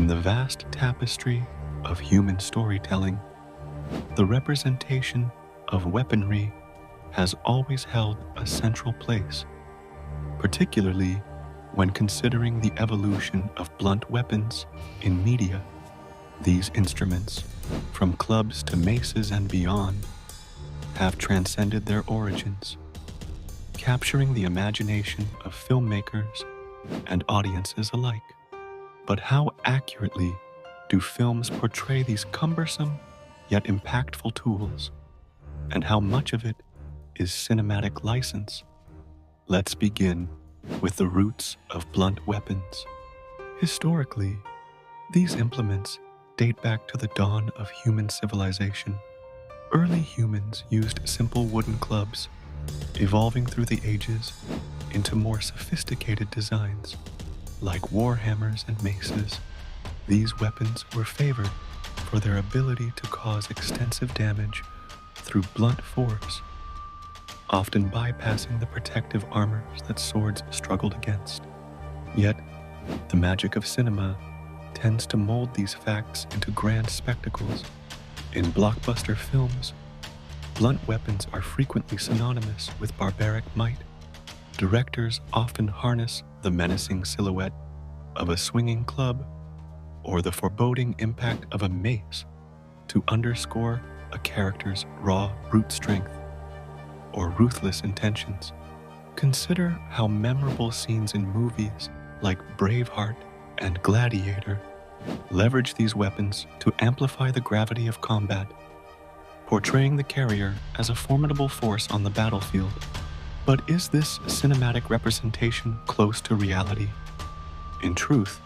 In the vast tapestry of human storytelling, the representation of weaponry has always held a central place, particularly when considering the evolution of blunt weapons in media. These instruments, from clubs to maces and beyond, have transcended their origins, capturing the imagination of filmmakers and audiences alike. But how accurately do films portray these cumbersome yet impactful tools, and how much of it is cinematic license? Let's begin with the roots of blunt weapons. Historically, these implements date back to the dawn of human civilization. Early humans used simple wooden clubs, evolving through the ages into more sophisticated designs, like war hammers and maces. These weapons were favored for their ability to cause extensive damage through blunt force, often bypassing the protective armors that swords struggled against. Yet, the magic of cinema tends to mold these facts into grand spectacles. In blockbuster films, blunt weapons are frequently synonymous with barbaric might. Directors often harness the menacing silhouette of a swinging club or the foreboding impact of a mace to underscore a character's raw brute strength or ruthless intentions. Consider how memorable scenes in movies like Braveheart and Gladiator leverage these weapons to amplify the gravity of combat, portraying the carrier as a formidable force on the battlefield. But is this cinematic representation close to reality? In truth,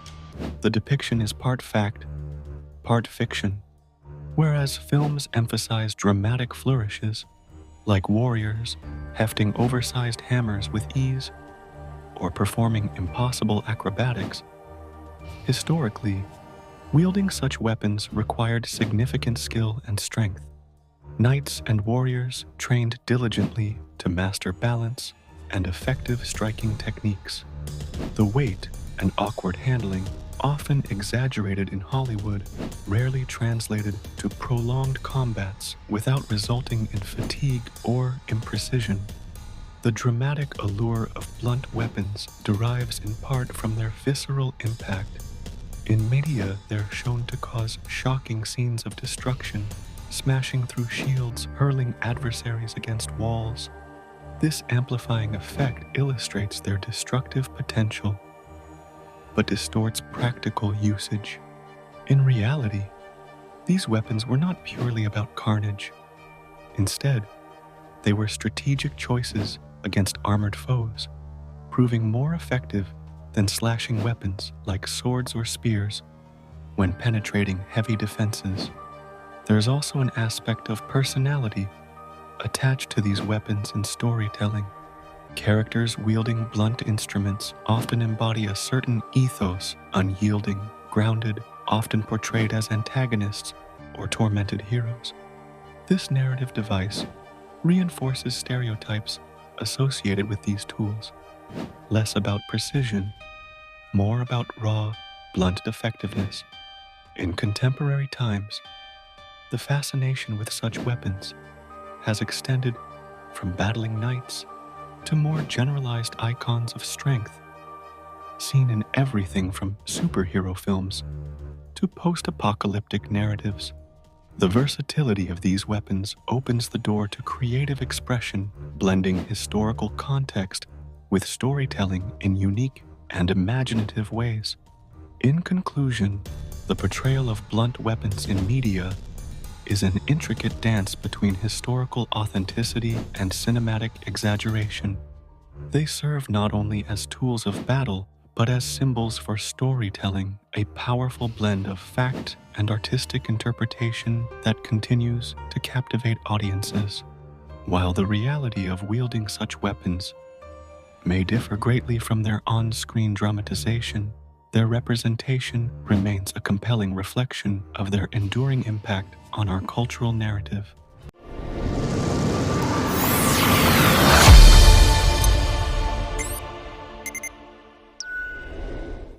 the depiction is part fact, part fiction. Whereas films emphasize dramatic flourishes, like warriors hefting oversized hammers with ease or performing impossible acrobatics, historically, wielding such weapons required significant skill and strength. Knights and warriors trained diligently to master balance and effective striking techniques. The weight and awkward handling, often exaggerated in Hollywood, rarely translated to prolonged combats without resulting in fatigue or imprecision. The dramatic allure of blunt weapons derives in part from their visceral impact. In media, they're shown to cause shocking scenes of destruction, smashing through shields, hurling adversaries against walls. This amplifying effect illustrates their destructive potential, but distorts practical usage. In reality, these weapons were not purely about carnage. Instead, they were strategic choices against armored foes, proving more effective than slashing weapons like swords or spears when penetrating heavy defenses. There's also an aspect of personality attached to these weapons in storytelling. Characters wielding blunt instruments often embody a certain ethos, unyielding, grounded, often portrayed as antagonists or tormented heroes. This narrative device reinforces stereotypes associated with these tools, less about precision, more about raw, blunt effectiveness. In contemporary times, the fascination with such weapons has extended from battling knights to more generalized icons of strength, seen in everything from superhero films to post-apocalyptic narratives. The versatility of these weapons opens the door to creative expression, blending historical context with storytelling in unique and imaginative ways. In conclusion, the portrayal of blunt weapons in media is an intricate dance between historical authenticity and cinematic exaggeration. They serve not only as tools of battle, but as symbols for storytelling, a powerful blend of fact and artistic interpretation that continues to captivate audiences. While the reality of wielding such weapons may differ greatly from their on-screen dramatization, their representation remains a compelling reflection of their enduring impact on our cultural narrative.